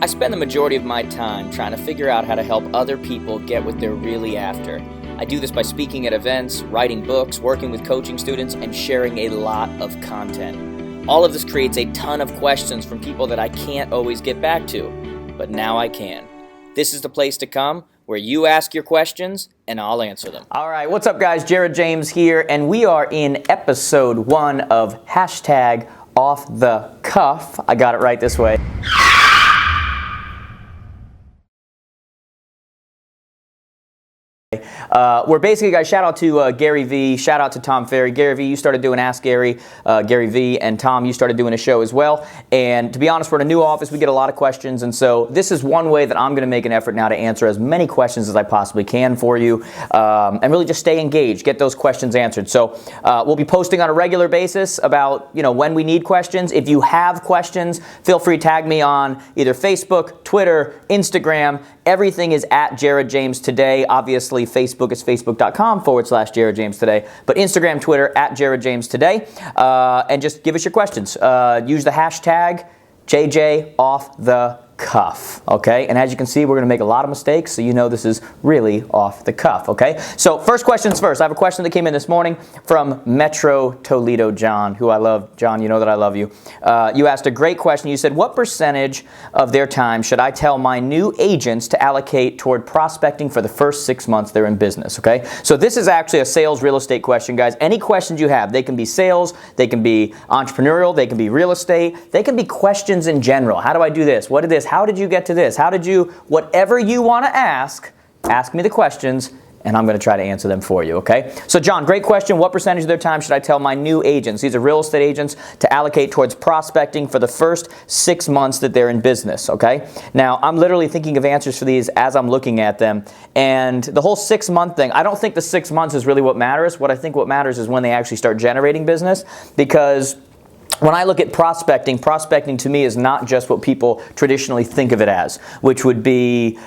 I spend the majority of my time trying to figure out how to help other people get what they're really after. I do this by speaking at events, writing books, working with coaching students, and sharing a lot of content. All of this creates a ton of questions from people that I can't always get back to, but now I can. This is the place to come where you ask your questions and I'll answer them. All right, what's up guys? Jared James here, and we are in episode 1 of hashtag Off the Cuff. I got it right this way. We're basically, guys, shout out to Gary V, shout out to Tom Ferry. Gary V, you started doing Ask Gary. Gary V and Tom, you started doing a show as well. And to be honest, we're in a new office. We get a lot of questions. And so this is one way that I'm going to make an effort now to answer as many questions as I possibly can for you. And really just stay engaged, get those questions answered. So we'll be posting on a regular basis about, when we need questions. If you have questions, feel free to tag me on either Facebook, Twitter, Instagram. Everything is at Jared James Today. Obviously, Facebook is facebook.com/Jared James Today. But Instagram, Twitter, at Jared James Today. And just give us your questions. Use the hashtag JJoffthecuff. Okay? And as you can see, we're going to make a lot of mistakes, so you know this is really off the cuff. Okay? So first questions first. I have a question that came in this morning from Metro Toledo John, who I love. John, you know that I love you. You asked a great question. You said, what percentage of their time should I tell my new agents to allocate toward prospecting for the first 6 months they're in business? Okay? So this is actually a sales real estate question, guys. Any questions you have, they can be sales, they can be entrepreneurial, they can be real estate, they can be questions in general. How do I do this? What did this? How did you get to this? How did you, whatever you want to ask me the questions, and I'm going to try to answer them for you, okay? So John, great question. What percentage of their time should I tell my new agents, these are real estate agents, to allocate towards prospecting for the first 6 months that they're in business, okay? Now, I'm literally thinking of answers for these as I'm looking at them, and the whole 6-month thing, I don't think the 6 months is really what matters. What I think what matters is when they actually start generating business, because when I look at prospecting to me is not just what people traditionally think of it as, which would be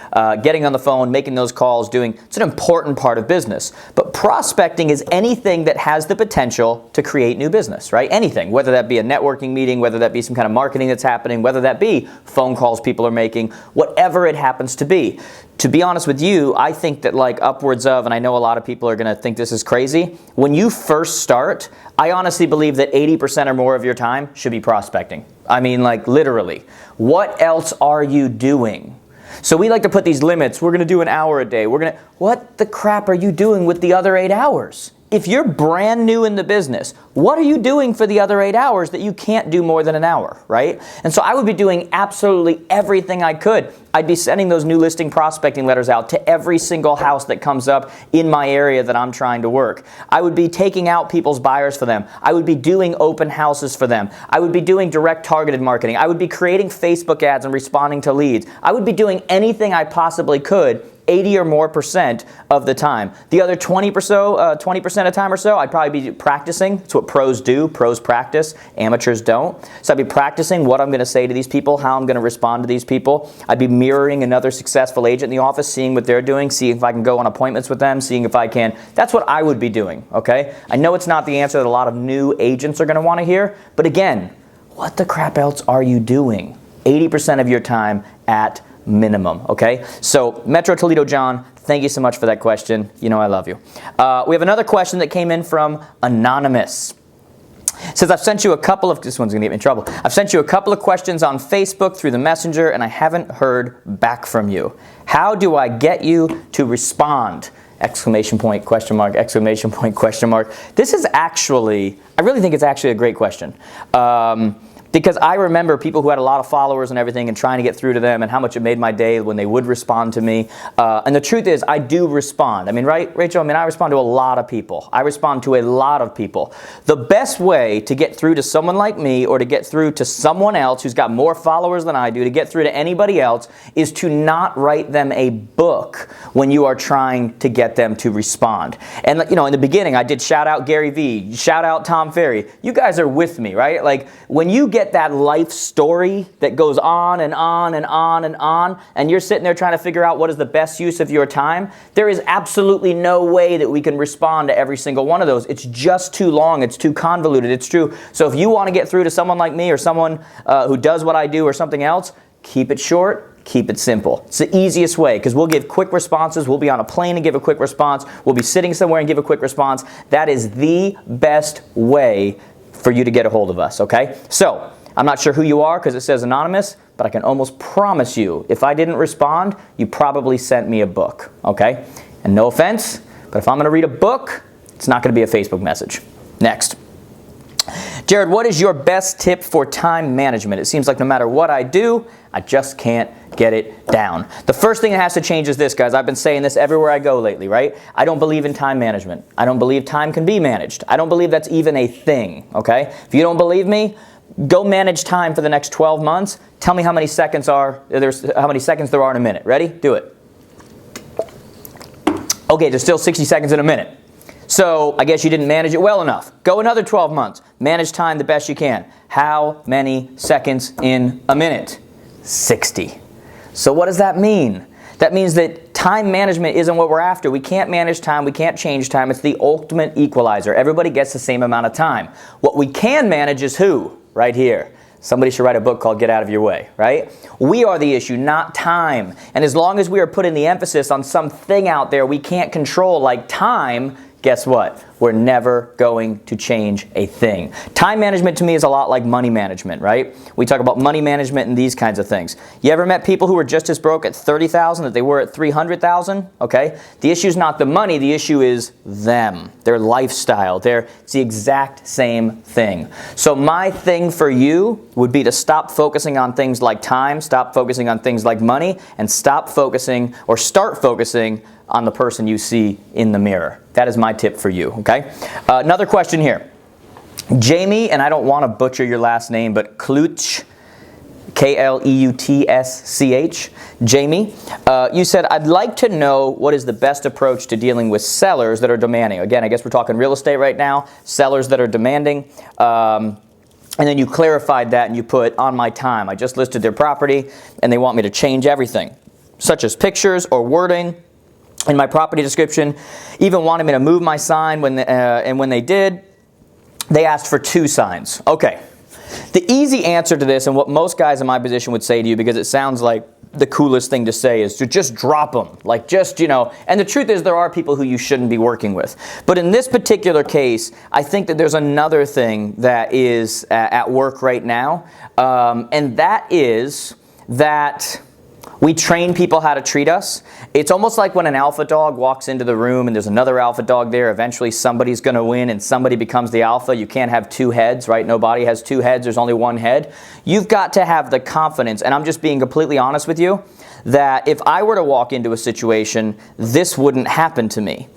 getting on the phone, making those calls, it's an important part of business. But prospecting is anything that has the potential to create new business, right? Anything, whether that be a networking meeting, whether that be some kind of marketing that's happening, whether that be phone calls people are making, whatever it happens to be. To be honest with you, I think that upwards of, and I know a lot of people are going to think this is crazy, when you first start, I honestly believe that 80% or more of your time should be prospecting. I mean, literally. What else are you doing? So we like to put these limits. We're going to do an hour a day. What the crap are you doing with the other 8 hours? If you're brand new in the business, what are you doing for the other 8 hours that you can't do more than an hour, right? And so I would be doing absolutely everything I could. I'd be sending those new listing prospecting letters out to every single house that comes up in my area that I'm trying to work. I would be taking out people's buyers for them. I would be doing open houses for them. I would be doing direct targeted marketing. I would be creating Facebook ads and responding to leads. I would be doing anything I possibly could 80 or more % of the time. The other 20% of the time or so, I'd probably be practicing. It's what pros do. Pros practice. Amateurs don't. So I'd be practicing what I'm going to say to these people, how I'm going to respond to these people. I'd be mirroring another successful agent in the office, seeing what they're doing, seeing if I can go on appointments with them, seeing if I can. That's what I would be doing, okay? I know it's not the answer that a lot of new agents are going to want to hear, but again, what the crap else are you doing? 80% of your time at minimum, okay? So Metro Toledo John, thank you so much for that question. You know I love you. We have another question that came in from Anonymous. It says, I've sent you a couple of, this one's going to get me in trouble. I've sent you a couple of questions on Facebook through the Messenger and I haven't heard back from you. How do I get you to respond? Exclamation point, question mark, exclamation point, question mark. This is actually, I really think it's actually a great question. Because I remember people who had a lot of followers and everything and trying to get through to them and how much it made my day when they would respond to me. And the truth is, I do respond. I mean, right, Rachel? I mean, I respond to a lot of people. I respond to a lot of people. The best way to get through to someone like me or to get through to someone else who's got more followers than I do, to get through to anybody else, is to not write them a book when you are trying to get them to respond. And, in the beginning, I did shout out Gary V, shout out Tom Ferry. You guys are with me, right? When you get that life story that goes on and on and on and on, and you're sitting there trying to figure out what is the best use of your time, there is absolutely no way that we can respond to every single one of those. It's just too long. It's too convoluted. It's true. So if you want to get through to someone like me or someone who does what I do or something else, keep it short, keep it simple. It's the easiest way because we'll give quick responses. We'll be on a plane and give a quick response. We'll be sitting somewhere and give a quick response. That is the best way for you to get a hold of us, okay? So, I'm not sure who you are because it says anonymous, but I can almost promise you, if I didn't respond, you probably sent me a book, okay? And no offense, but if I'm going to read a book, it's not going to be a Facebook message. Next. Jared, what is your best tip for time management? It seems like no matter what I do, I just can't get it down. The first thing that has to change is this, guys. I've been saying this everywhere I go lately, right? I don't believe in time management. I don't believe time can be managed. I don't believe that's even a thing, okay? If you don't believe me, go manage time for the next 12 months. Tell me how many seconds there are in a minute. Ready? Do it. Okay, there's still 60 seconds in a minute. So I guess you didn't manage it well enough. Go another 12 months. Manage time the best you can. How many seconds in a minute? 60. So what does that mean? That means that time management isn't what we're after. We can't manage time. We can't change time. It's the ultimate equalizer. Everybody gets the same amount of time. What we can manage is who? Right here. Somebody should write a book called Get Out of Your Way, right? We are the issue, not time. And as long as we are putting the emphasis on something out there we can't control, like time, guess what? We're never going to change a thing. Time management to me is a lot like money management, right? We talk about money management and these kinds of things. You ever met people who were just as broke at $30,000 that they were at $300,000? Okay? The issue is not the money, the issue is them, their lifestyle. It's the exact same thing. So my thing for you would be to stop focusing on things like time, stop focusing on things like money, and start focusing on the person you see in the mirror. That is my tip for you, okay? Another question here. Jamie, and I don't want to butcher your last name, but Klutsch, K-L-E-U-T-S-C-H. Jamie, you said, I'd like to know what is the best approach to dealing with sellers that are demanding. Again, I guess we're talking real estate right now. Sellers that are demanding. And then you clarified that and you put, on my time. I just listed their property and they want me to change everything, such as pictures or wording in my property description, even wanted me to move my sign and when they did, they asked for 2 signs. Okay, the easy answer to this and what most guys in my position would say to you, because it sounds like the coolest thing to say, is to just drop them. Like just, and the truth is there are people who you shouldn't be working with. But in this particular case, I think that there's another thing that is at work right now, and that is that we train people how to treat us. It's almost like when an alpha dog walks into the room and there's another alpha dog there. Eventually somebody's going to win and somebody becomes the alpha. You can't have 2 heads, right? Nobody has 2 heads. There's only 1 head. You've got to have the confidence, and I'm just being completely honest with you, that if I were to walk into a situation, this wouldn't happen to me.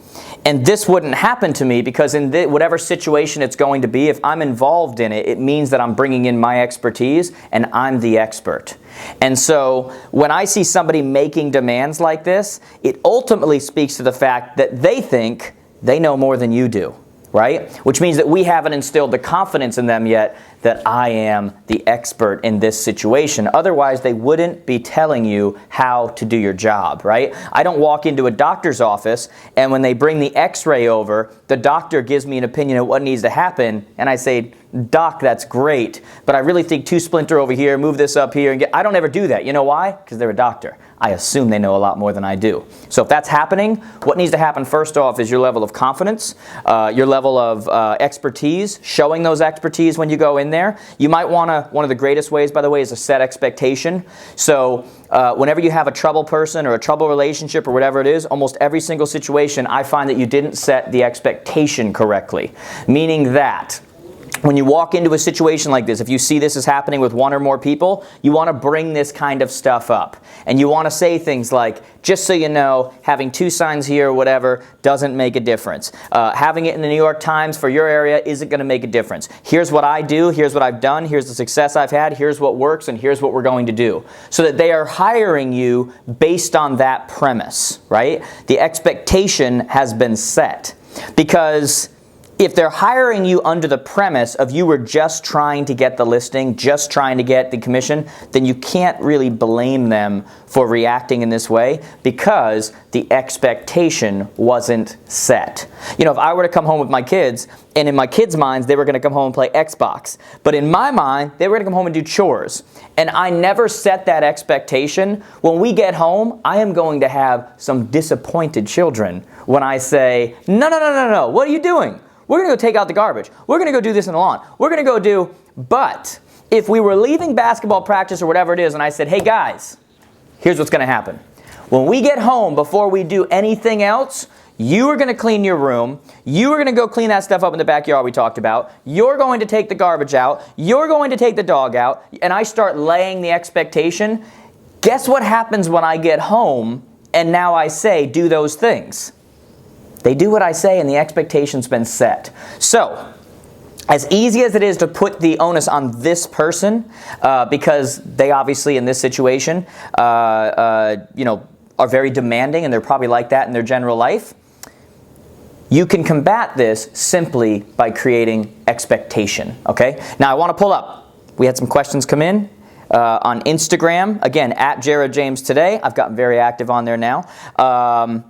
And this wouldn't happen to me because in whatever situation it's going to be, if I'm involved in it, it means that I'm bringing in my expertise and I'm the expert. And so when I see somebody making demands like this, it ultimately speaks to the fact that they think they know more than you do, right? Which means that we haven't instilled the confidence in them yet that I am the expert in this situation. Otherwise, they wouldn't be telling you how to do your job, right? I don't walk into a doctor's office and when they bring the x-ray over, the doctor gives me an opinion of what needs to happen and I say, Doc, that's great, but I really think 2 splinter over here, move this up here. I don't ever do that. You know why? Because they're a doctor. I assume they know a lot more than I do. So if that's happening, what needs to happen first off is your level of confidence, your level of expertise, showing those expertise when you go in there. You might want to, one of the greatest ways, by the way, is to set expectation. So whenever you have a trouble person or a trouble relationship or whatever it is, almost every single situation, I find that you didn't set the expectation correctly. Meaning that when you walk into a situation like this, if you see this is happening with 1 or more people, you want to bring this kind of stuff up. And you want to say things like, just so you know, having 2 signs here or whatever doesn't make a difference. Having it in the New York Times for your area isn't going to make a difference. Here's what I do, here's what I've done, here's the success I've had, here's what works, and here's what we're going to do. So that they are hiring you based on that premise, right? The expectation has been set. Because if they're hiring you under the premise of you were just trying to get the listing, just trying to get the commission, then you can't really blame them for reacting in this way because the expectation wasn't set. You know, if I were to come home with my kids, and in my kids' minds, they were going to come home and play Xbox. But in my mind, they were going to come home and do chores. And I never set that expectation. When we get home, I am going to have some disappointed children when I say, no, no, no, no, no, what are you doing? We're going to go take out the garbage. We're going to go do this in the lawn. We're going to go do, but if we were leaving basketball practice or whatever it is, and I said, hey guys, here's what's going to happen. When we get home, before we do anything else, you are going to clean your room. You are going to go clean that stuff up in the backyard we talked about. You're going to take the garbage out. You're going to take the dog out. And I start laying the expectation. Guess what happens when I get home and now I say, do those things? They do what I say and the expectation's been set. So, as easy as it is to put the onus on this person, because they obviously in this situation, are very demanding and they're probably like that in their general life, you can combat this simply by creating expectation, okay? Now I want to pull up. We had some questions come in on Instagram. Again, at JJoffthecuff today. I've gotten very active on there now. I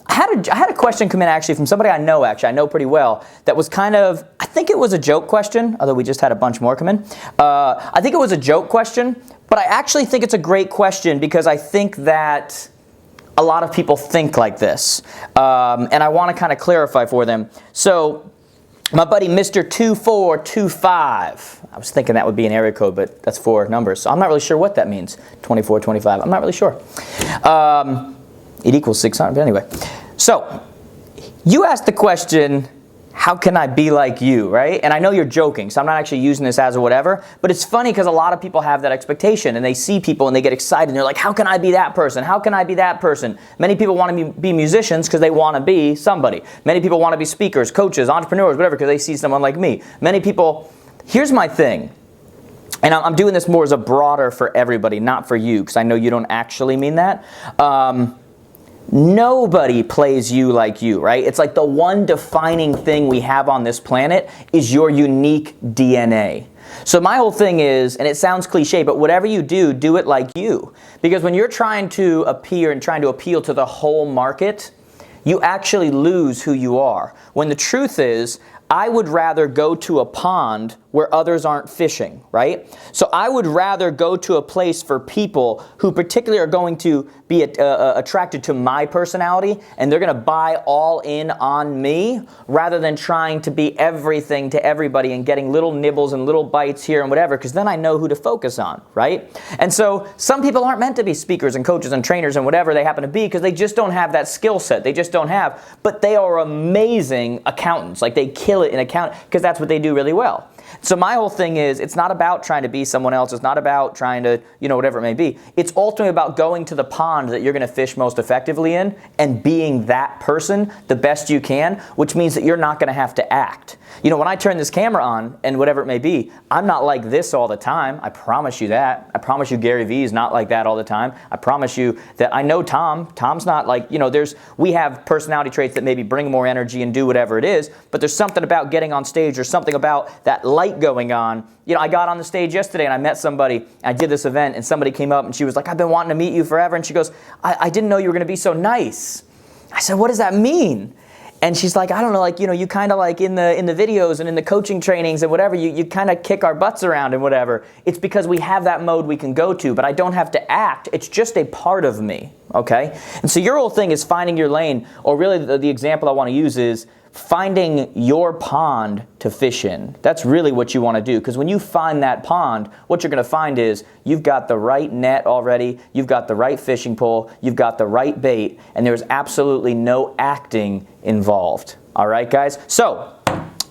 had a question come in actually from somebody I know pretty well, that was kind of, I think it was a joke question, although we just had a bunch more come in. I think it was a joke question, but I actually think it's a great question because I think that a lot of people think like this. And I want to kind of clarify for them. So, my buddy Mr. 2425, I was thinking that would be an area code, but that's 4 numbers. So I'm not really sure what that means, 2425. I'm not really sure. It equals 600, but anyway. So, you asked the question, how can I be like you, right? And I know you're joking, so I'm not actually using this as or whatever, but it's funny because a lot of people have that expectation and they see people and they get excited and they're like, how can I be that person? How can I be that person? Many people want to be musicians because they want to be somebody. Many people want to be speakers, coaches, entrepreneurs, whatever, because they see someone like me. Many people, here's my thing, and I'm doing this more as a broader for everybody, not for you, because I know you don't actually mean that. Nobody plays you like you, right? It's like the one defining thing we have on this planet is your unique DNA. So my whole thing is, and it sounds cliche, but whatever you do, do it like you. Because when you're trying to appear and trying to appeal to the whole market, you actually lose who you are. When the truth is, I would rather go to a pond where others aren't fishing, right? So I would rather go to a place for people who particularly are going to be attracted to my personality and they're going to buy all in on me rather than trying to be everything to everybody and getting little nibbles and little bites here and whatever, because then I know who to focus on, right? And so some people aren't meant to be speakers and coaches and trainers and whatever they happen to be because they just don't have that skill set. They just don't have, but they are amazing accountants. Like they kill it in accounting because that's what they do really well. So my whole thing is, it's not about trying to be someone else. It's not about trying to, whatever it may be. It's ultimately about going to the pond that you're going to fish most effectively in and being that person the best you can, which means that you're not going to have to act. When I turn this camera on and whatever it may be, I'm not like this all the time. I promise you that. I promise you Gary Vee is not like that all the time. I promise you that I know Tom. Tom's not like, we have personality traits that maybe bring more energy and do whatever it is, but there's something about getting on stage or something about that light going on. I got on the stage yesterday and I met somebody. I did this event and somebody came up and she was like, I've been wanting to meet you forever. And she goes, I didn't know you were going to be so nice. I said, what does that mean? And she's like, I don't know, you kind of like in the videos and in the coaching trainings and whatever, you kind of kick our butts around and whatever. It's because we have that mode we can go to, but I don't have to act. It's just a part of me, okay? And so your whole thing is finding your lane, or really the example I want to use is finding your pond to fish in. That's really what you want to do, because when you find that pond, what you're going to find is you've got the right net already, you've got the right fishing pole, you've got the right bait, and there's absolutely no acting involved. All right, guys? So,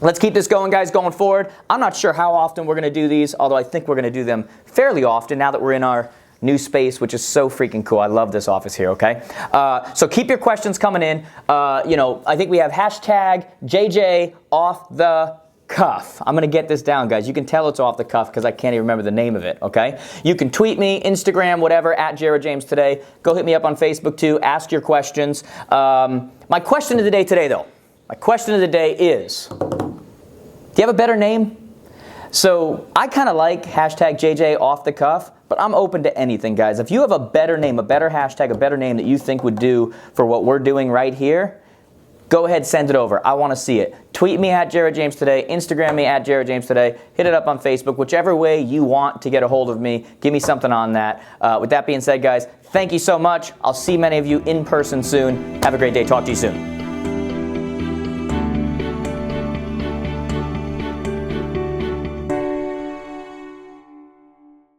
let's keep this going, guys, going forward. I'm not sure how often we're going to do these, although I think we're going to do them fairly often now that we're in our new space, which is so freaking cool. I love this office here, okay? So keep your questions coming in. I think we have hashtag JJoffthecuff. I'm going to get this down, guys. You can tell it's off the cuff because I can't even remember the name of it, okay? You can tweet me, Instagram, whatever, at JJoffthecuff today. Go hit me up on Facebook, too. Ask your questions. My question of the day today, though. My question of the day is, Do you have a better name? So I kind of like hashtag JJoffthecuff, but I'm open to anything, guys. If you have a better name, a better hashtag, a better name that you think would do for what we're doing right here, go ahead, send it over. I want to see it. Tweet me at JaredJamesToday, Instagram me at JaredJamesToday, hit it up on Facebook, whichever way you want to get a hold of me. Give me something on that. With that being said, guys, thank you so much. I'll see many of you in person soon. Have a great day. Talk to you soon.